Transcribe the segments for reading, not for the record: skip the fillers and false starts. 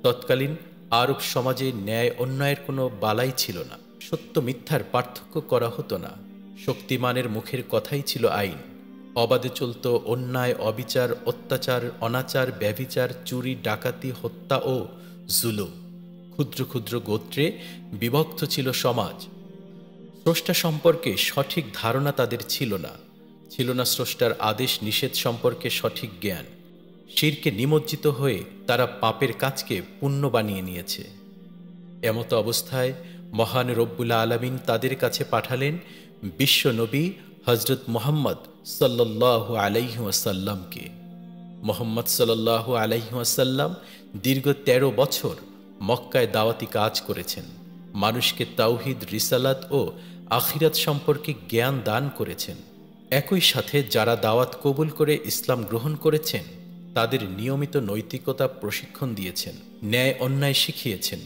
তৎকালীন আরব সমাজে ন্যায় অন্যায়ের কোনো বালাই ছিল না। সত্য মিথ্যার পার্থক্য করা হতো না। শক্তিমানের মুখের কথাই ছিল আইন। অবাধে চলত অন্যায়, অবিচার, অত্যাচার, অনাচার, ব্যভিচার, চুরি, ডাকাতি, হত্যা ও জুলুম। ক্ষুদ্র ক্ষুদ্র গোত্রে বিভক্ত ছিল সমাজ। স্রষ্টা সম্পর্কে সঠিক ধারণা তাদের ছিল না। ছিল না স্রষ্টার আদেশ নিষেধ সম্পর্কে সঠিক জ্ঞান। শিরকে নিমজ্জিত হয়ে তারা পাপের কাজকে পুণ্য বানিয়ে নিয়েছে। এমতো অবস্থায় মহান রব্বুল আলামিন তাদের কাছে পাঠালেন বিশ্ব নবী হজরত মুহাম্মদ সাল্লাল্লাহু আলাইহি ওয়াসাল্লামকে। মুহাম্মদ সাল্লাল্লাহু আলাইহি ওয়াসাল্লাম দীর্ঘ ১৩ বছর মক্কায় দাওয়াতি কাজ করেছেন। মানুষকে তাওহীদ, রিসালাত ও আখিরাত সম্পর্কে জ্ঞান দান করেছেন। একই সাথে যারা দাওয়াত কবুল করে ইসলাম গ্রহণ করেছেন তাদের নিয়মিত নৈতিকতা প্রশিক্ষণ দিয়েছেন, ন্যায় অন্যায় শিখিয়েছেন।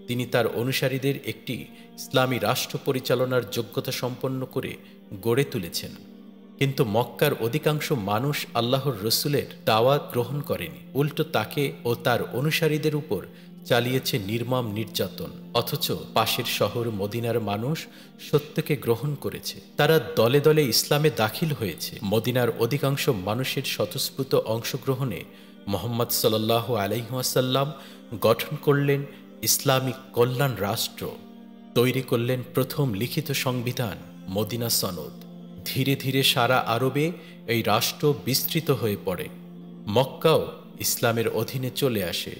তিনি তার অনুসারীদের একটি ইসলামী রাষ্ট্র পরিচালনার যোগ্যতা সম্পন্ন করে গড়ে তুলেছেন। কিন্তু মক্কার অধিকাংশ মানুষ আল্লাহর রসুলের দাওয়াত গ্রহণ করেনি, উল্টো তাকে ও তার অনুসারীদের উপর চালিয়েছে নির্মম নির্যাতন। অথচ পাশের শহর মদিনার মানুষ সত্যকে গ্রহণ করেছে। তারা দলে দলে ইসলামে দাখিল হয়েছে। মদিনার অধিকাংশ মানুষের স্বতঃস্ফূর্ত অংশগ্রহণে মুহাম্মদ সাল্লাল্লাহু আলাইহি ওয়াসাল্লাম গঠন করলেন ইসলামিক কল্যাণ রাষ্ট্র, তৈরি করলেন প্রথম লিখিত সংবিধান মদিনা সনদ। ধীরে ধীরে সারা আরবে এই রাষ্ট্র বিস্তৃত হয়ে পড়ে। মক্কাও ইসলামের অধীনে চলে আসে।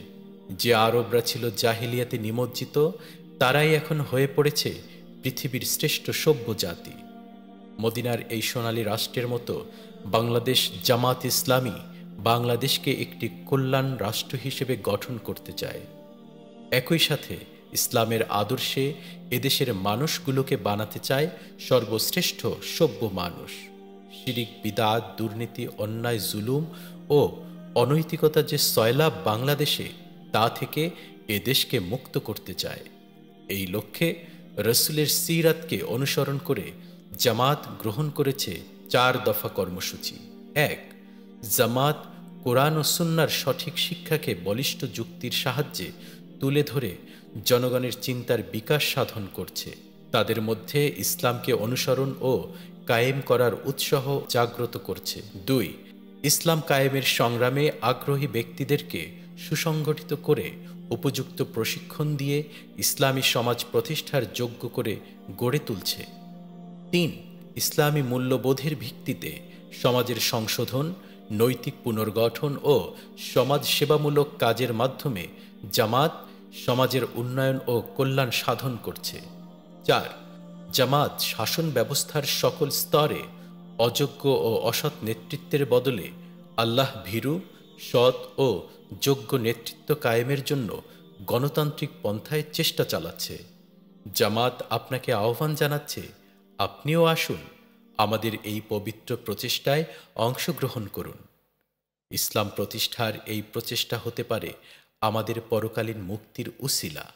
যে আরবরা ছিল জাহিলিয়াতে নিমজ্জিত, তারাই এখন হয়ে পড়েছে পৃথিবীর শ্রেষ্ঠ সভ্য জাতি। মদিনার এই সোনালী রাষ্ট্রের মতো বাংলাদেশ জামাত ইসলামী বাংলাদেশকে একটি কল্যাণ রাষ্ট্র হিসেবে গঠন করতে চায়। একই সাথে ইসলামের আদর্শে এদেশের মানুষগুলোকে বানাতে চায় সর্বশ্রেষ্ঠ সভ্য মানুষ। শিরিক, বিদআত, দুর্নীতি, অন্যায়, জুলুম ও অনৈতিকতা যে সয়লাব বাংলাদেশে, তা থেকে এদেশকে মুক্ত করতে চায়। এই লক্ষ্যে রসুলের সিরাতকে অনুসরণ করে জামাত গ্রহণ করেছে 4 দফা কর্মসূচি। 1. জামাত কোরআন ও সুন্নাহর সঠিক শিক্ষাকে বলিষ্ঠ যুক্তির সাহায্যে তুলে ধরে জনগণের চিন্তার বিকাশ সাধন করছে। তাদের মধ্যে ইসলামকে অনুসরণ ও কায়েম করার উৎসাহ জাগ্রত করছে। 2. ইসলাম কায়েমের সংগ্রামে আগ্রহী ব্যক্তিদেরকে সুসংগঠিত করে উপযুক্ত প্রশিক্ষণ দিয়ে ইসলামী সমাজ প্রতিষ্ঠার যোগ্য করে গড়ে তুলছে। 3. ইসলামী মূল্যবোধের ভিত্তিতে সমাজের সংশোধন, নৈতিক পুনর্গঠন ও সমাজ সেবামূলক কাজের মাধ্যমে জামাত সমাজের উন্নয়ন ও কল্যাণ সাধন করছে। 4. জামাত শাসন ব্যবস্থার সকল স্তরে অযোগ্য ও অসৎ নেতৃত্বের বদলে আল্লাহ ভীরু, সৎ ও যোগ্য নেতৃত্ব কায়েমের জন্য গণতান্ত্রিক পন্থায় চেষ্টা চালাচ্ছে। জামাত আপনাকে আহ্বান জানাচ্ছে, আপনিও আসুন, আমাদের এই পবিত্র প্রচেষ্টায় অংশগ্রহণ করুন। ইসলাম প্রতিষ্ঠার এই প্রচেষ্টা হতে পারে আমাদের পরকালীন মুক্তির উসিলা।